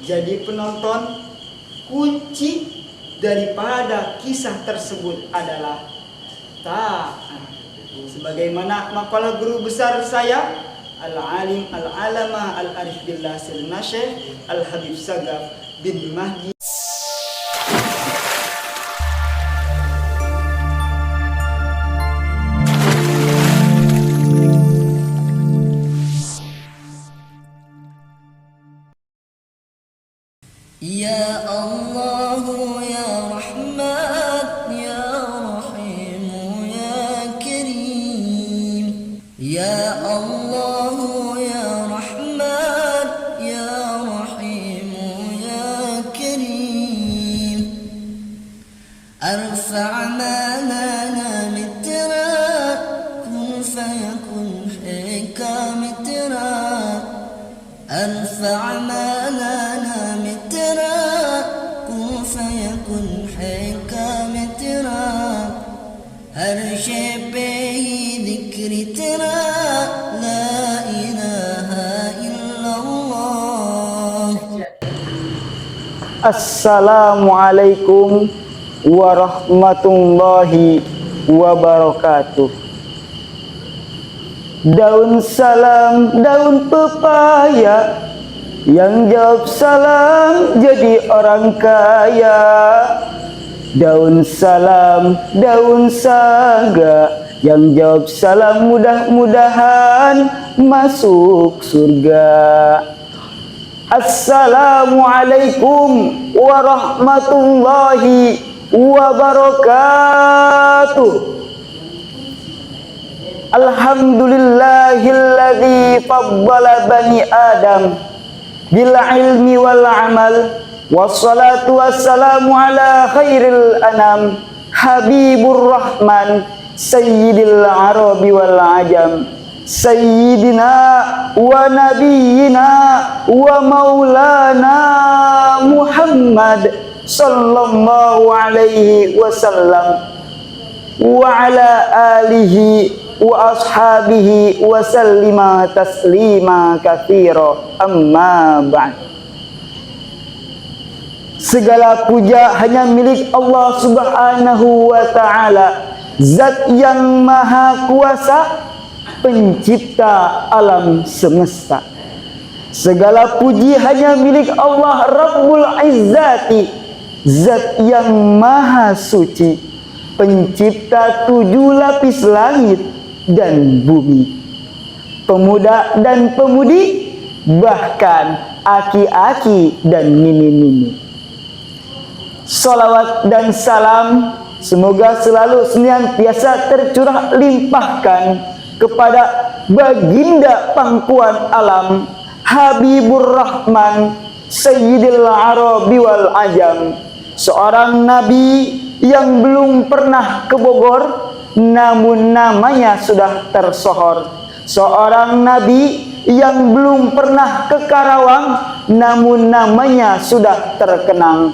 Jadi penonton, kunci daripada kisah tersebut adalah taat. Sebagaimana makalah guru besar saya, Al-Alim Al-Alamah Al-Arif Billah Sayyidina Syekh Al-Habib Sagaf bin Mahdi. Ya Allah ya Rahman ya Rahim ya Karim. Ya Allah ya Rahman ya Rahim ya Karim. Arfa' ma lana mitra kun fayakun hikam mitra. Arfa' ma lana فيكن حكام ترى هر شيء به ذكر ترى لا إله إلا الله. Assalamualaikum warahmatullahi wabarakatuh. Daun salam, daun pepaya, yang jawab salam jadi orang kaya. Daun salam, daun saga, yang jawab salam mudah-mudahan masuk surga. Assalamualaikum warahmatullahi wabarakatuh. Alhamdulillahilladzi faddala bani Adam bil ilmi wal amal, wassalatu wassalamu ala khairil anam, habibur rahman, sayyidil arabi wal ajam, sayyidina wa nabiyyina wa maulana Muhammad sallallahu alaihi wasallam wa ala alihi wa ashabihi wa sallima taslima katsira, amma ba'd. Segala puja hanya milik Allah Subhanahu wa ta'ala, zat yang maha kuasa, pencipta alam semesta. Segala puji hanya milik Allah Rabbul Izzati, zat yang maha suci, pencipta 7 lapis langit dan bumi, pemuda dan pemudi, bahkan aki-aki dan mini-mini. Salawat dan salam semoga selalu senantiasa tercurah limpahkan kepada baginda pangkuan alam, Habibur Rahman, Sayyidil Arabi wal Ajam, seorang nabi yang belum pernah ke Bogor namun namanya sudah tersohor, seorang nabi yang belum pernah ke Karawang namun namanya sudah terkenang,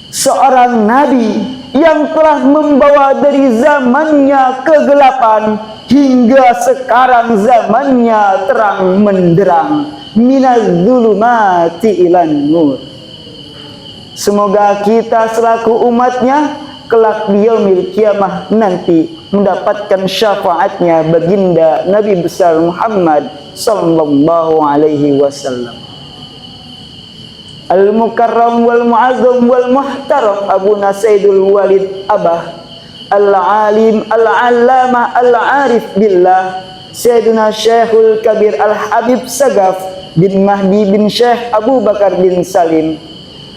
seorang nabi yang telah membawa dari zamannya kegelapan hingga sekarang zamannya terang menderang, minaz zulumati ilan nur. Semoga kita selaku umatnya kelak di yaumil kiamah nanti mendapatkan syafaatnya baginda Nabi besar Muhammad sallallahu alaihi wasallam. Al-Mukarram wal Mu'azzam wal Muhtaram Abuna Sayyidul Walid Abah Al-Alim Al-Allamah Al-Arif Billah Sayyidina Syekhul Kabir Al-Habib Sagaf bin Mahdi bin Syekh Abu Bakar bin Salim,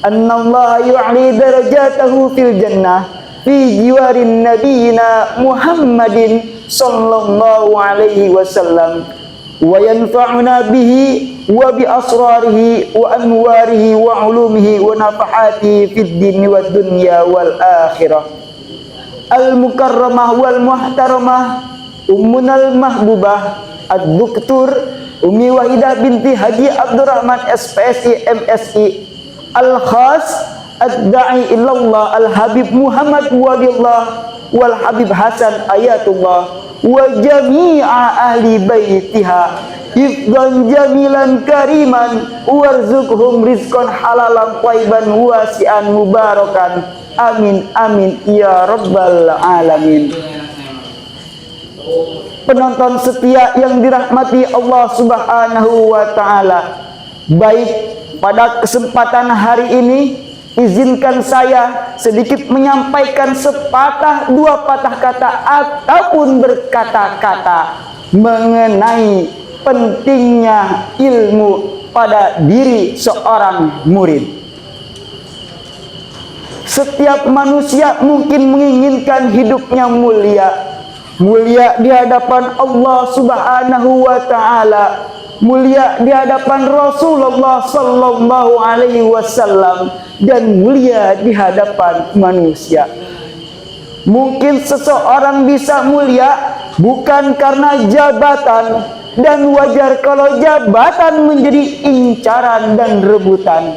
annallaha yu'li darajatahu fil jannah fi jiwarin nabiyina Muhammadin sallallahu alaihi wasallam wa yanfa'una bihi wa bi asrarihi wa anwarihi wa ulumihi wa nafahatihi fid dini wad dunya wal akhirah. Al-Mukarramah wal Muhtaramah Ummunal Mahbubah Ad-Duktur Umi Wahidah binti Haji Abdurrahman SPSI MSI Al-Khas Ad-Da'i Ilallah Al-Habib Muhammad Walillah Wal Habib Hasan Ayatullah wa jami'a ahli baitiha hifdzan jamilan kariman warzuqhum rizqan halalan thayyiban wasi'an mubarakan amin amin ya rabbal alamin. Penonton setia yang dirahmati Allah Subhanahu wa taala, baik pada kesempatan hari ini izinkan saya sedikit menyampaikan sepatah dua patah kata ataupun berkata-kata mengenai pentingnya ilmu pada diri seorang murid. Setiap manusia mungkin menginginkan hidupnya mulia, mulia di hadapan Allah Subhanahu wa taala, mulia di hadapan Rasulullah sallallahu alaihi wasallam, dan mulia di hadapan manusia. Mungkin seseorang bisa mulia bukan karena jabatan, dan wajar kalau jabatan menjadi incaran dan rebutan.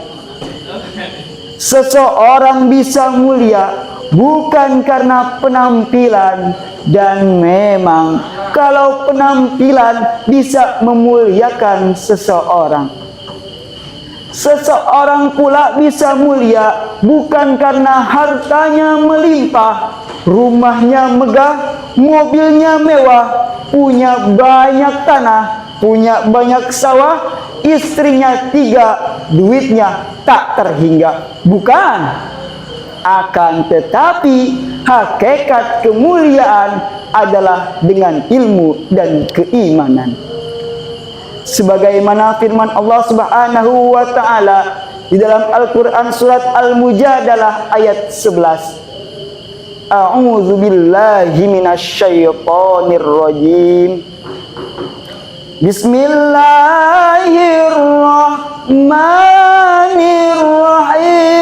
Seseorang bisa mulia bukan karena penampilan, dan memang kalau penampilan bisa memuliakan seseorang. Seseorang pula bisa mulia bukan karena hartanya melimpah, rumahnya megah, mobilnya mewah, punya banyak tanah, punya banyak sawah, istrinya 3, duitnya tak terhingga. Bukan. Akan tetapi hakikat kemuliaan adalah dengan ilmu dan keimanan. Sebagaimana firman Allah Subhanahu wa taala di dalam Al-Qur'an surat Al-Mujadalah ayat 11. A'udzu billahi minasyaitonir rajim. Bismillahirrahmanirrahim.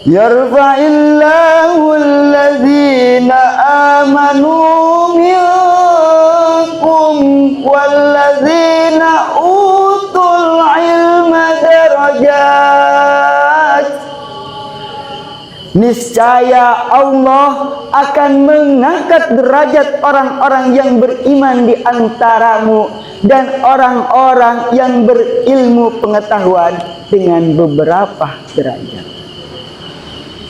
Yarfa'illahu alladhina amanu minkum walladzina utul ilma darajat. Niscaya Allah akan mengangkat derajat orang-orang yang beriman di antaramu dan orang-orang yang berilmu pengetahuan dengan beberapa derajat.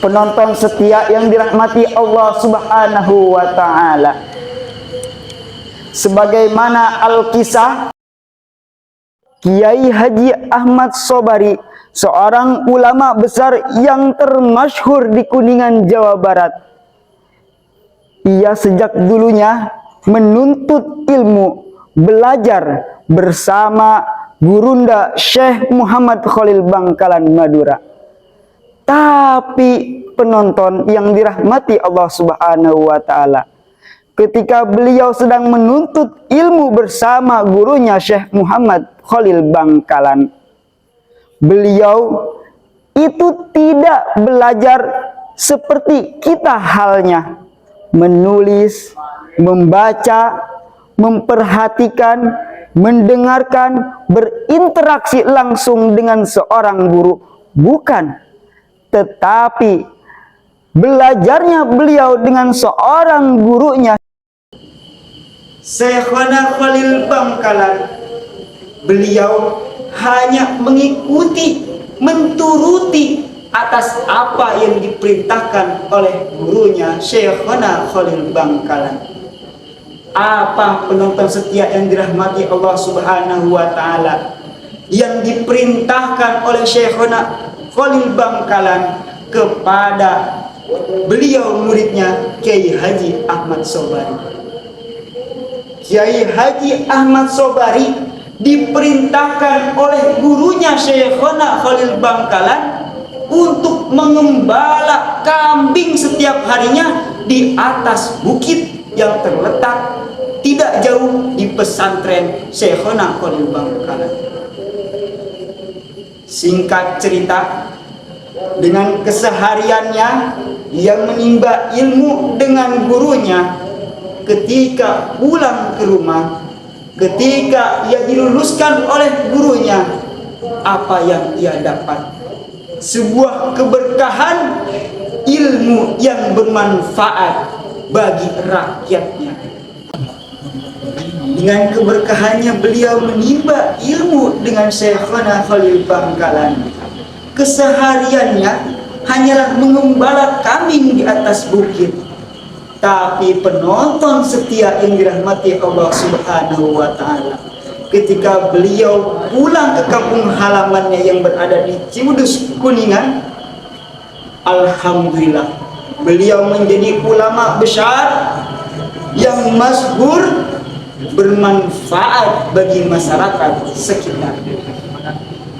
Penonton setia yang dirahmati Allah Subhanahu wa taala, sebagaimana Al-Kisah Kiai Haji Ahmad Sobari, seorang ulama besar yang termasyhur di Kuningan, Jawa Barat. Ia sejak dulunya menuntut ilmu, belajar bersama gurunda Syekh Muhammad Khalil Bangkalan Madura. Tapi penonton yang dirahmati Allah Subhanahu wa taala, ketika beliau sedang menuntut ilmu bersama gurunya Syekh Muhammad Khalil Bangkalan, beliau itu tidak belajar seperti kita halnya, menulis, membaca, memperhatikan, mendengarkan, berinteraksi langsung dengan seorang guru. Bukan. Tetapi belajarnya beliau dengan seorang gurunya, Syekhana Khalil Bangkalan. Beliau hanya mengikuti, menturuti atas apa yang diperintahkan oleh gurunya Syekhana Khalil Bangkalan. Apa penonton setia yang dirahmati Allah Subhanahu wa taala, yang diperintahkan oleh Syekhana Khalil Bangkalan kepada beliau muridnya Kiai Haji Ahmad Sobari. Kiai Haji Ahmad Sobari diperintahkan oleh gurunya Syekhona Khalil Bangkalan untuk mengembala kambing setiap harinya di atas bukit yang terletak tidak jauh di pesantren Syekhona Khalil Bangkalan. Singkat cerita, dengan kesehariannya ia menimba ilmu dengan gurunya. Ketika pulang ke rumah, ketika ia diluluskan oleh gurunya, apa yang ia dapat? sebuah keberkahan ilmu yang bermanfaat bagi rakyatnya. Dengan keberkahannya beliau menimba ilmu dengan Syekhana Khalil Bangkalan. Kesehariannya hanyalah mengembala kambing di atas bukit. Tapi penonton setia yang dirahmati Allah Subhanahu wa Ta'ala, ketika beliau pulang ke kampung halamannya yang berada di Ciudus Kuningan, alhamdulillah beliau menjadi ulama besar yang masyhur, bermanfaat bagi masyarakat sekitar.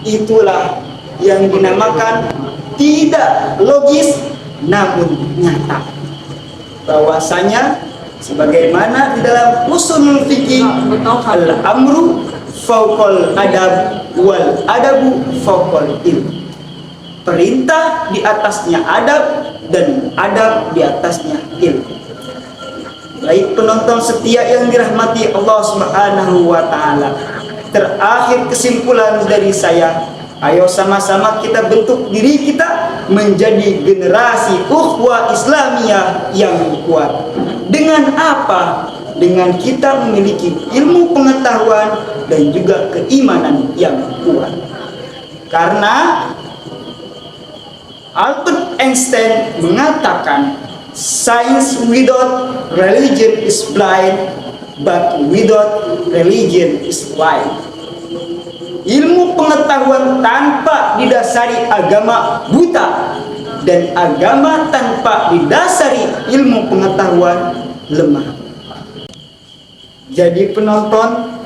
Itulah yang dinamakan tidak logis namun nyata, bahwasanya sebagaimana di dalam usul fikih, al-amru fauqal adab wal adabu fauqal ilm. Perintah di atasnya adab dan adab di atasnya ilmu. Baik penonton setia yang dirahmati Allah Subhanahu wa Ta'ala, terakhir kesimpulan dari saya, ayo sama-sama kita bentuk diri kita menjadi generasi ukhuwah Islamiyah yang kuat. Dengan apa? Dengan kita memiliki ilmu pengetahuan dan juga keimanan yang kuat. Karena Albert Einstein mengatakan, science without religion is blind, but without religion is light. Ilmu pengetahuan tanpa didasari agama buta, dan agama tanpa didasari ilmu pengetahuan lemah. Jadi penonton,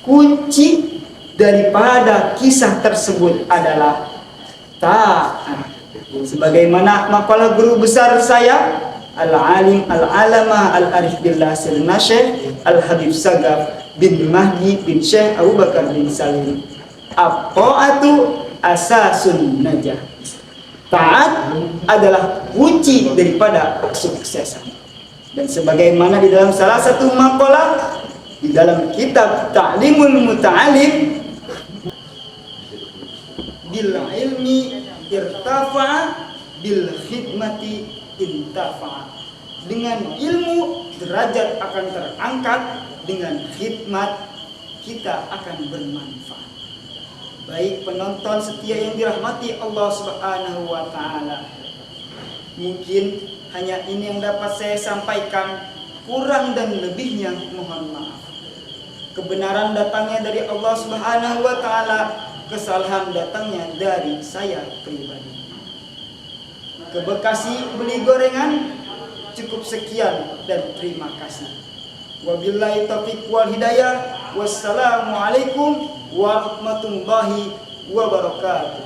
kunci daripada kisah tersebut adalah taat. Sebagaimana makalah guru besar saya, Al-Alim Al-Alamah Al-Arif Billah Sirna Syekh Al-Habib Sagaf bin Mahdi bin Syekh Abu Bakar bin Salim, at-ta'atu asasun najah. Taat adalah kunci daripada kesuksesan. Dan sebagaimana di dalam salah satu makalah di dalam kitab Ta'limul Muta'alim, bil ilmi irtafa bil khidmati intafa. Dengan ilmu derajat akan terangkat, dengan khidmat kita akan bermanfaat. Baik penonton setia yang dirahmati Allah Subhanahu wa Ta'ala, mungkin hanya ini yang dapat saya sampaikan, kurang dan lebihnya mohon maaf. Kebenaran datangnya dari Allah Subhanahu wa Ta'ala, kesalahan datangnya dari saya pribadi. Ke Bekasi beli gorengan, cukup sekian dan terima kasih. Wabillahi taufiq wal hidayah. Wassalamualaikum warahmatullahi wabarakatuh.